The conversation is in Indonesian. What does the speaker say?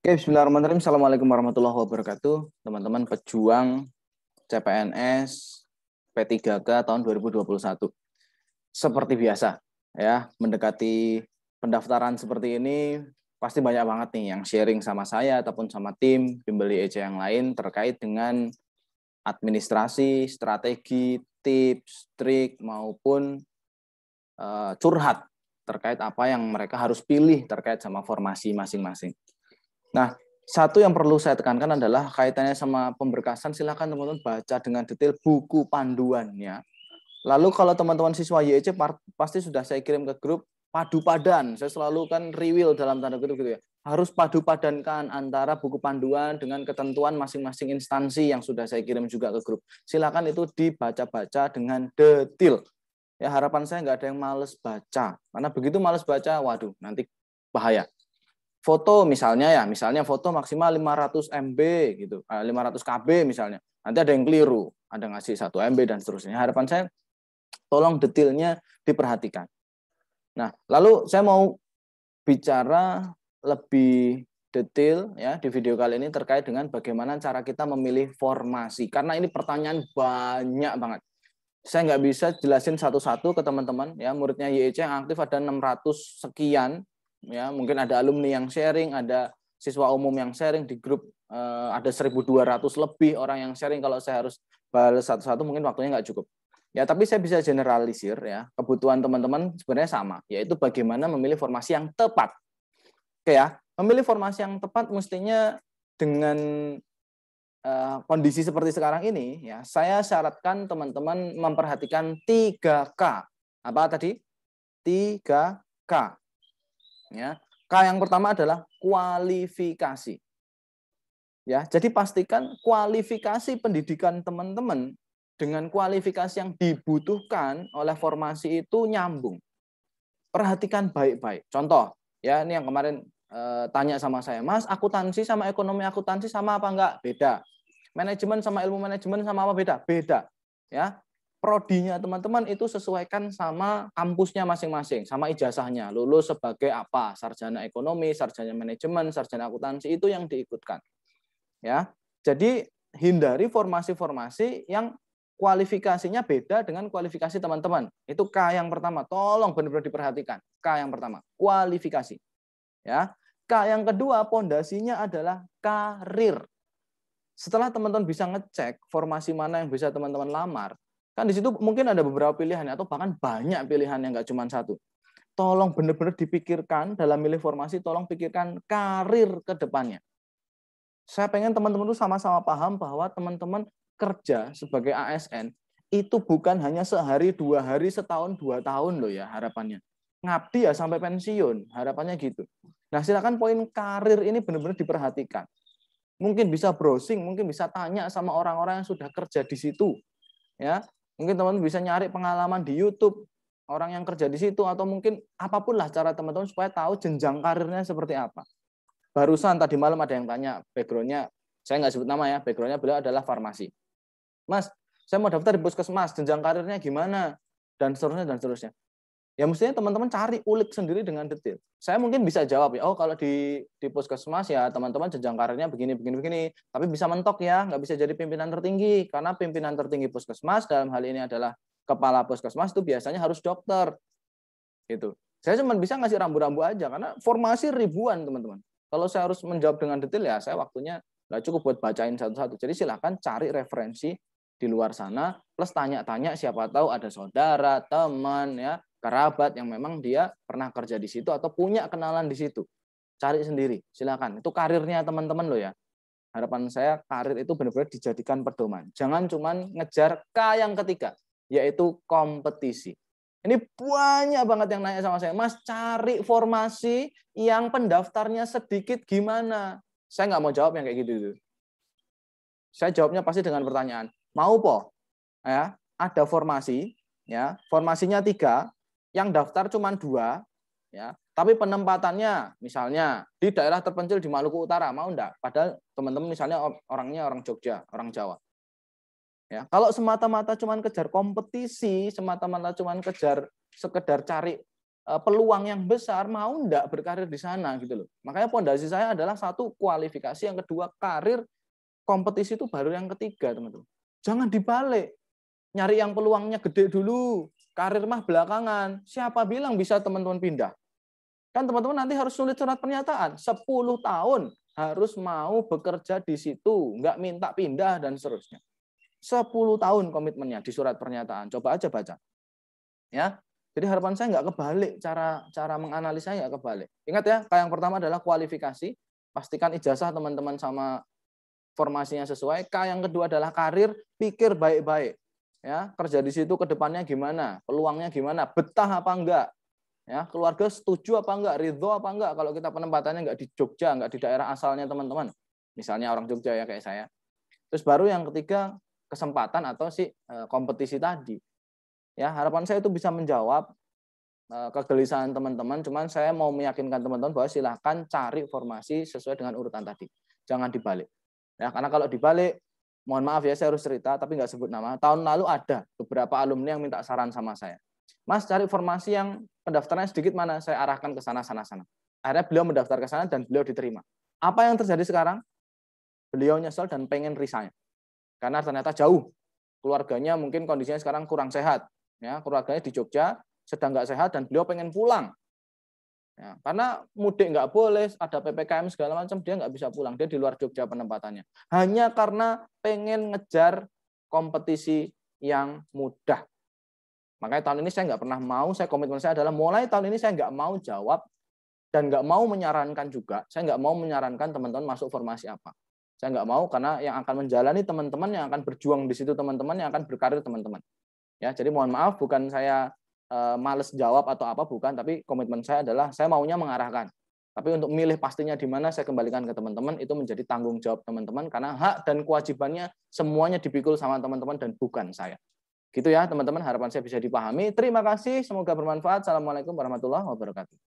Oke, bismillahirrahmanirrahim. Assalamualaikum warahmatullahi wabarakatuh. Teman-teman pejuang CPNS P3K tahun 2021. Seperti biasa, ya, mendekati pendaftaran seperti ini, pasti banyak banget nih yang sharing sama saya ataupun sama tim Bimbel IEC yang lain terkait dengan administrasi, strategi, tips, trik, maupun curhat terkait apa yang mereka harus pilih terkait sama formasi masing-masing. Nah, satu yang perlu saya tekankan adalah kaitannya sama pemberkasan, silakan teman-teman baca dengan detail buku panduannya. Lalu kalau teman-teman siswa YEC pasti sudah saya kirim ke grup padu padan. Saya selalu kan rewil dalam tanda kutip gitu ya. Harus padu padankan antara buku panduan dengan ketentuan masing-masing instansi yang sudah saya kirim juga ke grup. Silakan itu dibaca-baca dengan detail. Ya, harapan saya nggak ada yang males baca. Karena begitu males baca, waduh, nanti bahaya. Foto misalnya foto maksimal 500 MB gitu, 500 KB misalnya. Nanti ada yang keliru, ada ngasih 1 MB dan seterusnya. Harapan saya tolong detailnya diperhatikan. Nah, lalu saya mau bicara lebih detail ya di video kali ini terkait dengan bagaimana cara kita memilih formasi. Karena ini pertanyaan banyak banget. Saya nggak bisa jelasin satu-satu ke teman-teman ya, muridnya YEC yang aktif ada 600 sekian ya, mungkin ada alumni yang sharing, ada siswa umum yang sharing di grup, ada 1.200 lebih orang yang sharing. Kalau saya harus balas satu-satu mungkin waktunya nggak cukup ya, tapi saya bisa generalisir ya, kebutuhan teman-teman sebenarnya sama, yaitu bagaimana memilih formasi yang tepat. Oke ya, memilih formasi yang tepat mestinya dengan kondisi seperti sekarang ini, ya, saya syaratkan teman-teman memperhatikan 3K. Apa tadi? 3K. Ya. K yang pertama adalah kualifikasi. Ya, jadi pastikan kualifikasi pendidikan teman-teman dengan kualifikasi yang dibutuhkan oleh formasi itu nyambung. Perhatikan baik-baik. Contoh, ya, ini yang kemarin tanya sama saya, Mas, akuntansi sama ekonomi akuntansi sama apa enggak? Beda. Manajemen sama ilmu manajemen sama apa? Beda. Beda. Ya, prodinya teman-teman itu sesuaikan sama kampusnya masing-masing, sama ijazahnya. Lulus sebagai apa? Sarjana ekonomi, sarjana manajemen, sarjana akuntansi, itu yang diikutkan. Ya, jadi hindari formasi-formasi yang kualifikasinya beda dengan kualifikasi teman-teman. Itu K yang pertama. Tolong benar-benar diperhatikan. K yang pertama, kualifikasi. Ya. K yang kedua, pondasinya adalah karir. Setelah teman-teman bisa ngecek formasi mana yang bisa teman-teman lamar, kan di situ mungkin ada beberapa pilihan atau bahkan banyak pilihan yang nggak cuma satu. Tolong benar-benar dipikirkan dalam milih formasi, tolong pikirkan karir ke depannya. Saya pengen teman-teman itu sama-sama paham bahwa teman-teman kerja sebagai ASN itu bukan hanya sehari, 2 hari, setahun, 2 tahun loh ya harapannya. Ngabdi ya sampai pensiun, harapannya gitu. Nah, silakan poin karir ini benar-benar diperhatikan. Mungkin bisa browsing, mungkin bisa tanya sama orang-orang yang sudah kerja di situ. Ya, mungkin teman-teman bisa nyari pengalaman di YouTube orang yang kerja di situ, atau mungkin apapun lah cara teman-teman supaya tahu jenjang karirnya seperti apa. Barusan tadi malam ada yang tanya backgroundnya, saya nggak sebut nama ya, backgroundnya beliau adalah farmasi. Mas, saya mau daftar di puskesmas, jenjang karirnya gimana? Dan seterusnya dan seterusnya. Ya mestinya teman-teman cari ulik sendiri dengan detail. Saya mungkin bisa jawab ya, oh kalau di puskesmas ya teman-teman jenjang karirnya begini, begini, begini. Tapi bisa mentok ya, nggak bisa jadi pimpinan tertinggi. Karena pimpinan tertinggi puskesmas dalam hal ini adalah kepala puskesmas itu biasanya harus dokter. Gitu. Saya cuma bisa ngasih rambu-rambu aja, karena formasi ribuan teman-teman. Kalau saya harus menjawab dengan detail ya saya waktunya nggak cukup buat bacain satu-satu. Jadi silakan cari referensi di luar sana, plus tanya-tanya siapa tahu ada saudara, teman, ya, kerabat yang memang dia pernah kerja di situ atau punya kenalan di situ. Cari sendiri, silakan. Itu karirnya teman-teman loh ya. Harapan saya karir itu benar-benar dijadikan pedoman. Jangan cuma ngejar K yang ketiga, yaitu kompetisi. Ini banyak banget yang nanya sama saya, Mas, cari formasi yang pendaftarnya sedikit gimana? Saya nggak mau jawab yang kayak gitu. Saya jawabnya pasti dengan pertanyaan, mau po? Ya, ada formasi, ya, formasinya 3, yang daftar cuma 2, ya, tapi penempatannya misalnya di daerah terpencil di Maluku Utara, mau enggak? Padahal teman-teman misalnya orangnya orang Jogja, orang Jawa. Ya, kalau semata-mata cuma kejar kompetisi, semata-mata cuma kejar sekedar cari peluang yang besar, mau enggak berkarir di sana gitu loh. Makanya pondasi saya adalah satu kualifikasi, yang kedua karir, kompetisi itu baru yang ketiga, teman-teman. Jangan dibalik. Nyari yang peluangnya gede dulu, karir mah belakangan. Siapa bilang bisa teman-teman pindah? Kan teman-teman nanti harus nulis surat pernyataan. 10 tahun harus mau bekerja di situ, nggak minta pindah dan seterusnya. 10 tahun komitmennya di surat pernyataan. Coba aja baca. Ya. Jadi harapan saya nggak kebalik, cara menganalisanya nggak kebalik. Ingat ya, yang pertama adalah kualifikasi. Pastikan ijazah teman-teman sama formasinya sesuai. Yang kedua adalah karir, pikir baik-baik. Ya, kerja di situ ke depannya gimana? Peluangnya gimana? Betah apa enggak? Ya, keluarga setuju apa enggak? Ridho apa enggak kalau kita penempatannya enggak di Jogja, enggak di daerah asalnya teman-teman. Misalnya orang Jogja ya kayak saya. Terus baru yang ketiga, kesempatan atau kompetisi tadi. Ya, harapan saya itu bisa menjawab kegelisahan teman-teman, cuman saya mau meyakinkan teman-teman bahwa silahkan cari formasi sesuai dengan urutan tadi. Jangan dibalik. Ya, karena kalau dibalik, mohon maaf ya, saya harus cerita, tapi nggak sebut nama. Tahun lalu ada beberapa alumni yang minta saran sama saya. Mas, cari formasi yang pendaftarannya sedikit mana? Saya arahkan ke sana. Akhirnya beliau mendaftar ke sana dan beliau diterima. Apa yang terjadi sekarang? Beliau nyesel dan pengen resign. Karena ternyata jauh. Keluarganya mungkin kondisinya sekarang kurang sehat. Ya, keluarganya di Jogja, sedang nggak sehat, dan beliau pengen pulang. Ya, karena mudik nggak boleh, ada PPKM segala macam, dia nggak bisa pulang, dia di luar Jogja penempatannya. Hanya karena pengen ngejar kompetisi yang mudah. Makanya tahun ini saya nggak pernah mau, komitmen saya adalah mulai tahun ini saya nggak mau jawab dan nggak mau menyarankan juga, saya nggak mau menyarankan teman-teman masuk formasi apa. Saya nggak mau, karena yang akan menjalani teman-teman, yang akan berjuang di situ teman-teman, yang akan berkarir teman-teman. Ya, jadi mohon maaf, bukan saya males jawab atau apa, bukan, tapi komitmen saya adalah saya maunya mengarahkan. Tapi untuk milih pastinya di mana saya kembalikan ke teman-teman, itu menjadi tanggung jawab teman-teman, karena hak dan kewajibannya semuanya dipikul sama teman-teman dan bukan saya. Gitu ya teman-teman, harapan saya bisa dipahami. Terima kasih, semoga bermanfaat. Assalamualaikum warahmatullahi wabarakatuh.